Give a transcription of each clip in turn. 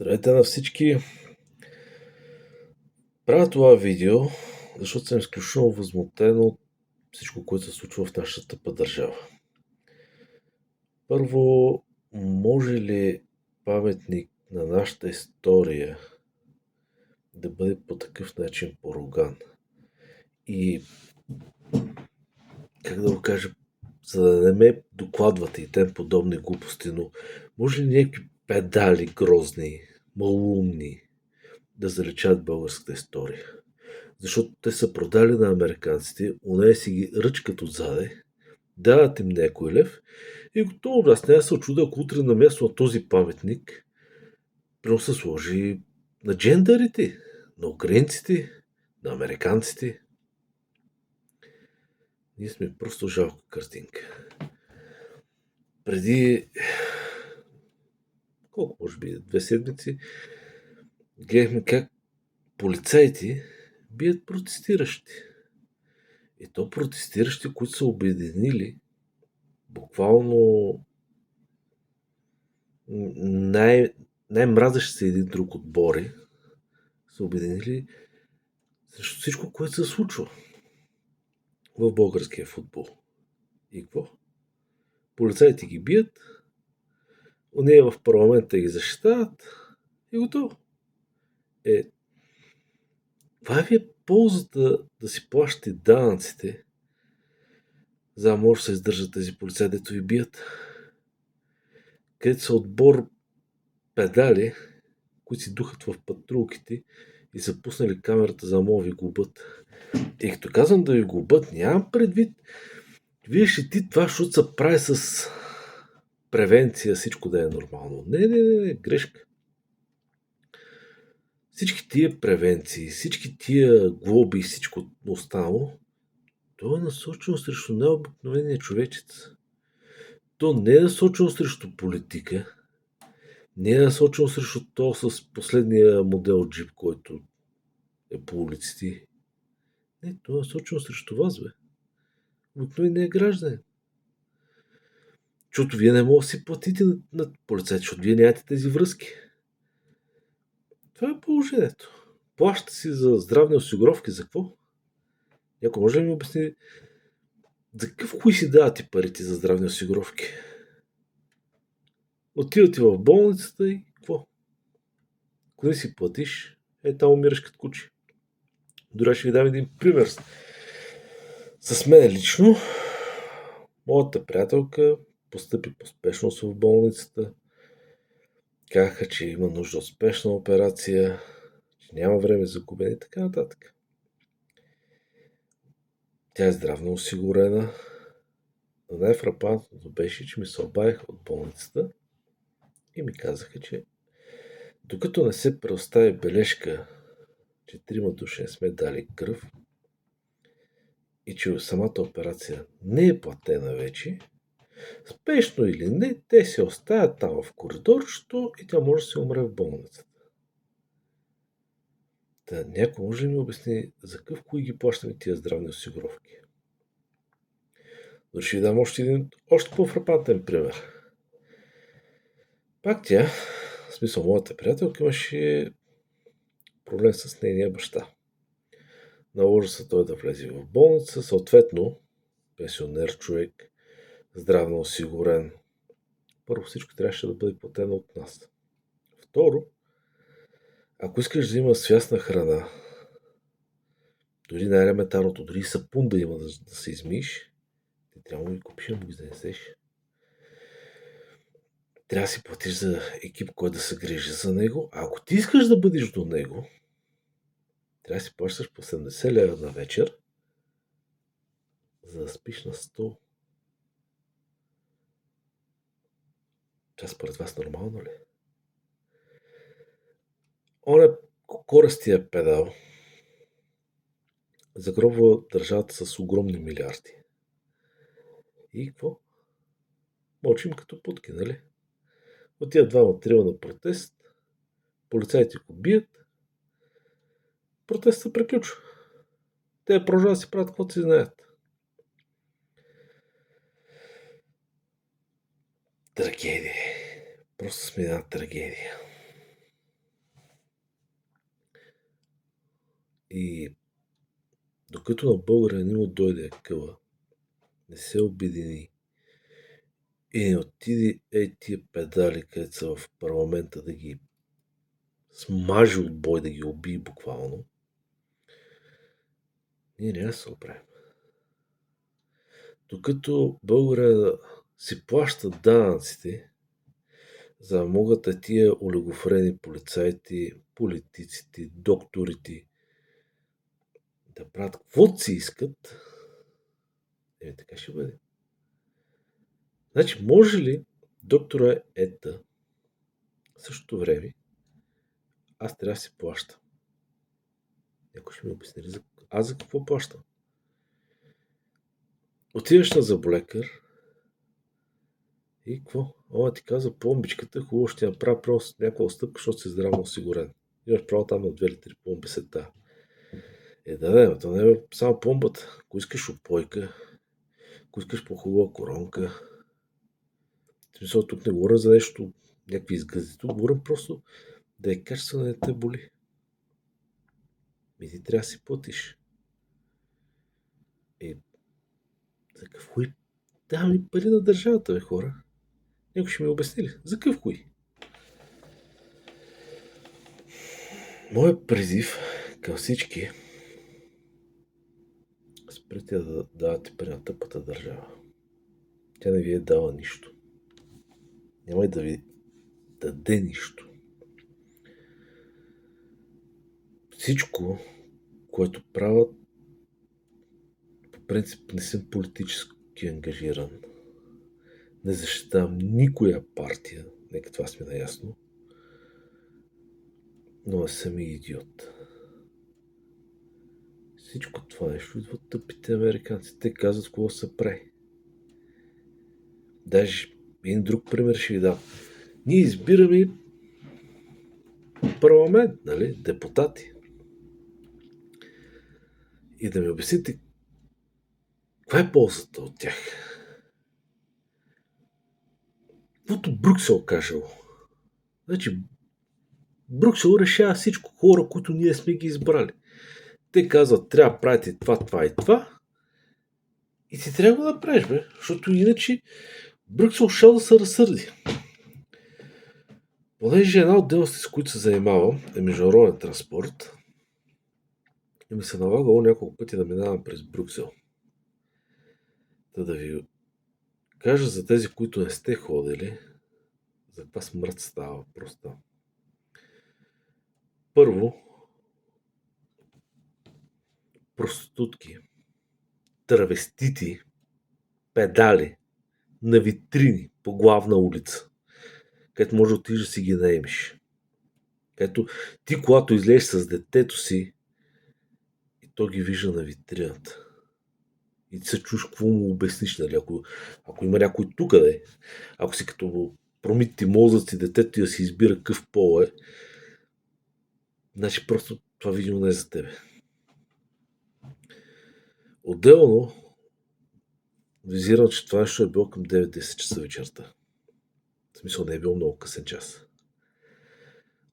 Здравейте на всички! Правя това видео, защото съм изключително възмутен от всичко, което се случва в нашата тъпа държава. Първо, може ли паметник на нашата история да бъде по такъв начин поруган? И, как да го кажа, за да не ме докладвате и тем подобни глупости, но може ли някакви педали грозни, малумни да заличат българската история? Защото те са продали на американците, унея си ги ръчкат отзаде, дават им някой лев и готово. Аз няма да се очудя, ако утре на място на този паметник прямо се сложи на джендарите, на украинците, на американците. Ние сме просто жалка картинка. Преди колко, може би, 2 седмици, гледахме как полицаите бият протестиращи. И то протестиращи, които са обединили буквално най-мразещи се един друг отбори, са обединили срещу всичко, което се случва в българския футбол. И какво? Полицаите ги бият, оние в парламента ги защитават и готово. Това ви е ползата да си плащате данъците, за да може да се издържат тези полицаи, дето ви бият. Където са отбор педали, които си духат в патрулките и са пуснали камерата, за да могат ви глобат. И като казвам да ви глобат, нямам предвид, вие ще ти това, защото се прави с превенция, всичко да е нормално. Не, грешка. Всички тия превенции, всички тия глоби и всичко останало, то е насочено срещу необикновения човечец. То не е насочено срещу политика, не е насочено срещу то с последния модел джип, който е по улиците. Не, то е насочено срещу вас, бе. Обикновения гражданин. Защото вие не можете да си платите на полицайите, защото вие нямате тези връзки. Това е положението. Плаща си за здравни осигуровки, за какво? Някой може да ми обясни за какъв хуй си давате парите за здравни осигуровки? Отивате в болницата и какво? Ако не си платиш, там умираш като куче. Дори ще ви дам един пример. С мен лично, моята приятелка постъпи по спешност в болницата. Казаха, че има нужда от спешна операция, че няма време за губене и така нататък. Тя е здравно осигурена. Но най-фрапантното беше, че ми се обадиха от болницата и ми казаха, че докато не се предостави бележка, че 3 души не сме дали кръв и че самата операция не е платена вече, спешно или не, те се оставят там в коридорчето и тя може да се умре в болницата. Някой може да ми обясни за какъв кой ги плащаме тия здравни осигуровки? Но ще ви дам още по-фрапантен пример. Пак тя, в смисъл моята приятелка, имаше проблем с нейния баща. Наложи се той да влезе в болница, съответно, пенсионер човек, здравно осигурен. Първо всичко трябваше да бъде платено от нас. Второ, ако искаш да има свясна храна, дори най-елементарното, дори сапун да има да се измиеш, ти трябва да ги купиш, да ги занесеш. Трябва да си платиш за екип, който да се грижи за него. А ако ти искаш да бъдеш до него, трябва да си плащаш по 70 лева на вечер, за да спиш на стол. Това според вас нормално ли? Оня користия педал загробва държавата с огромни милиарди. И какво? Мълчим като путки, нали? Отиват 2-3 на протест, полицайите го бият, протестът приключва. Те продължават да си правят каквото си знаят. Трагедия. Просто сме една трагедия. И докато на българина не му дойде къла, не се обедини и не отиде тия педали, където са в парламента да ги смажи от бой, да ги убие буквално, ние няма да се оправим. Докато българина си плаща данъците, за да могат тия олигофрени полицаите, политиците, докторите да правят каквото си искат, така ще бъде. Значи, може ли доктора Ета в същото време аз трябва да си плащам? Някой ще ми обясни аз за какво плащам? Отиваш на заболекар и какво? Ама ти каза пломбичката, хубаво ще направя просто някаква стъпка, защото си здравно осигурен. Имаш право там на 2 или 3 пломби сета. Да, то не е само пломбата. Ако искаш опойка, ако искаш по-хубава коронка. В смисъл, тук не говоря за нещо, някакви изгъзи. Тук говоря просто да е качествено, да не те боли. И ти трябва да си платиш. За какъв хуй? Давам ли пари на държавата, бе, хора? Някой ще ми обясни ли? За какъв хуй? Моят призив към всички: спрете да давате пари на тъпата държава. Тя не ви е дала нищо. Няма и да ви даде нищо. Всичко, което правят, по принцип не съм политически ангажиран. Не защитавам никоя партия, нека това сме наясно, но не съм и идиот. Всичко това нещо идва от тъпите американци. Те казват какво се прави. Даже един друг пример ще ви дам. Ние избираме парламент, нали? Депутати. И да ми обясните каква е ползата от тях. Каквото Брюксел кажел. Значи, Брюксел решава всичко. Хора, които ние сме ги избрали. Те казват, трябва да правите това, това и това. И ти трябва да правиш, бе. Защото иначе Брюксел шел да се разсърди. Понеже една от дейности, с които се занимавам, е международен транспорт, и ми се налагало няколко пъти да минавам през Брюксел. Да ви кажа за тези, които не сте ходили, за каква смърт става въпрос там. Първо, проститутки, травестити, педали на витрини по главна улица, където може да отидеш да си ги наемиш. Където ти, когато излезеш с детето си, и то ги вижда на витрината. И ти се чуш какво му обясниш, нали? Ако има някой тук, ако си като промити мозъци, детето ти да си избира какъв пол е, значи просто това видео не е за тебе. Отделно визирам, че това нещо е било към 9-10 часа вечерта. В смисъл не е било много късен час.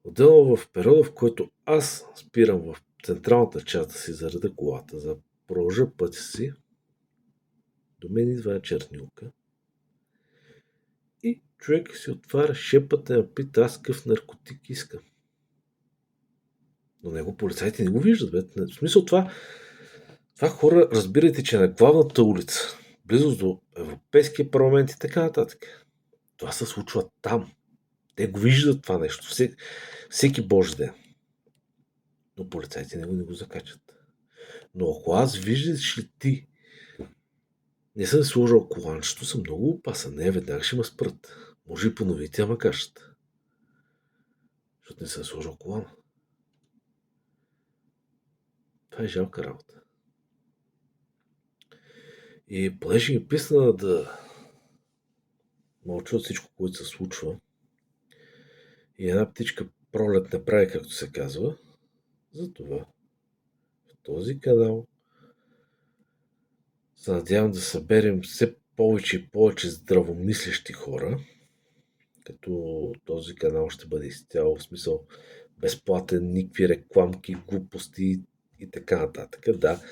Отделно в периода, в който аз спирам в централната част да си зареда колата, за да продължа пътя си, до мен идва чернилка и човек си отваря шепата и ме пита аз какъв наркотик искам. Но него полицайите не го виждат. Бе. В смисъл това хора, разбирайте, че на главната улица, близо до Европейския парламент и така нататък, това се случва там. Те го виждат това нещо. Всеки божи ден. Но полицайите не го закачат. Но ако аз виждаш ли ти не съм сложил коланчето, съм много опасен. Не, веднага ще ме спрат. Може и по новите, ама кажат. Защото не съм сложил колана. Това е жалка работа. И понеже ми писна да мълча от всичко, което се случва, и една птичка пролет не прави, както се казва, затова в този канал се надявам да съберем все повече и повече здравомислещи хора, като този канал ще бъде изцяло в смисъл безплатен, никакви рекламки, глупости, и така нататък. Да,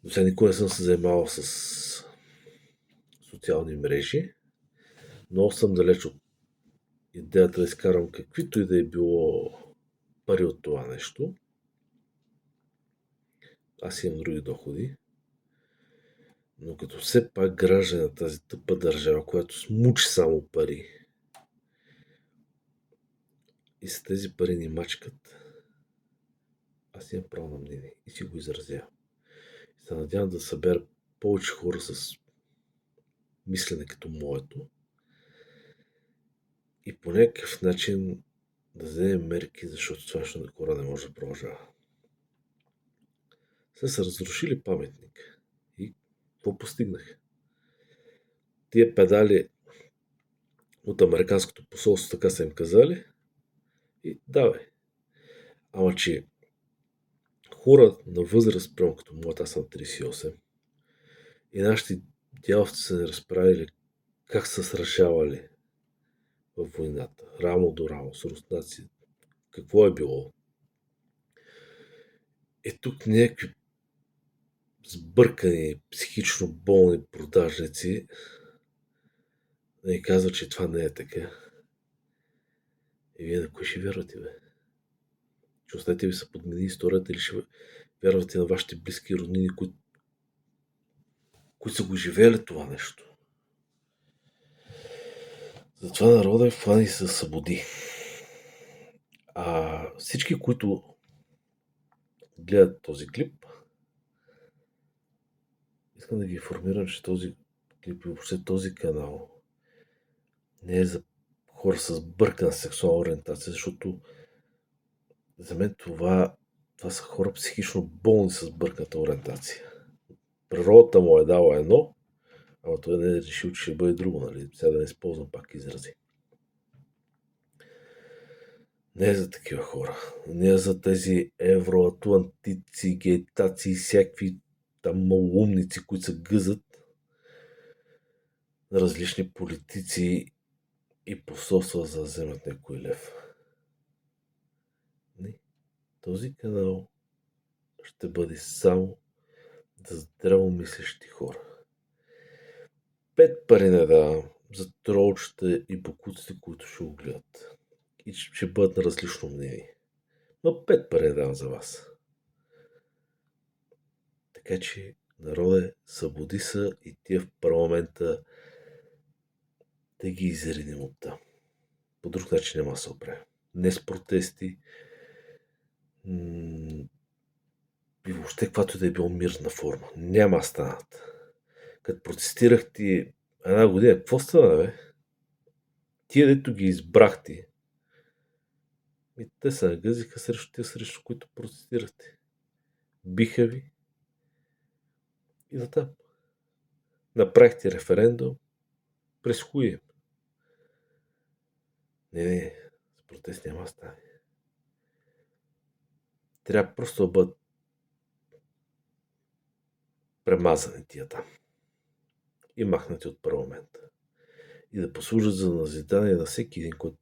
до сега никога не съм се занимавал с социални мрежи, но съм далеч от идеята да изкарам каквито и да е било пари от това нещо. Аз имам други доходи, но като все пак граждан на тази тъпа държава, която смучи само пари и с тези пари ни мачкат, аз имам право на мнение и си го изразявам. И се надявам да събера повече хора с мислене като моето и по някакъв начин да вземем мерки, защото това нещо на хора не може да продължава. Сега са разрушили паметник. И какво постигнах? Тия педали от американското посолство, така са им казали, и давай. Ама че хора на възраст, прямо като моята, аз съм 38, и нашите дядовци са не разправили как са сражавали в войната, рамо до рамо, с руснаци, какво е било. И тук някакви сбъркани, психично болни продажници да ни казват, че това не е така. И вие на кой ще вярвате, бе? Ще оставите ви се подмени историята или ще вярвате на вашите близки роднини, които са го живеели това нещо? Затова народа е хвана и се събуди. А всички, които гледат този клип, искам да ги информирам, че този клип и въобще този канал не е за хора с бъркана сексуална ориентация, защото за мен това са хора психично болни с бърканата ориентация. Природата му е дала едно, ама той не е решил, че ще бъде друго, нали? Сега да не използвам пак изрази. Не е за такива хора. Не е за тези евроатлантици, гейтаци, всякакви там малумници, които се гъзат на различни политици и посолства за да вземат някой лев. Не. Този канал ще бъде само за здравомислещи хора. 5 пари не давам за тролчета и бокуците, които ще го гледат. И ще бъдат на различно мнение. Но 5 пари не давам за вас. Така че, народе, събуди се и тия в парламента да ги изредим от там. По друг начин няма да се оправя. Не с протести и въобще каквато и да е било мирна форма. Няма да станат. Като протестирах ти една година, какво стана, бе? Тия, дето ги избрахте, и те се нагъзиха срещу тия, срещу които протестирахте. Биха ви и натам. Направихте референдум, през хуи. Не, с протест няма да стане. Трябва просто да бъдат премазани тия там и махнати от парламента. И да послужат за назидание на всеки един, който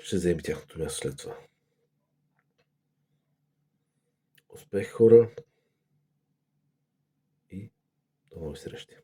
ще вземе тяхното място след това. Успех, хора, и до нови срещи!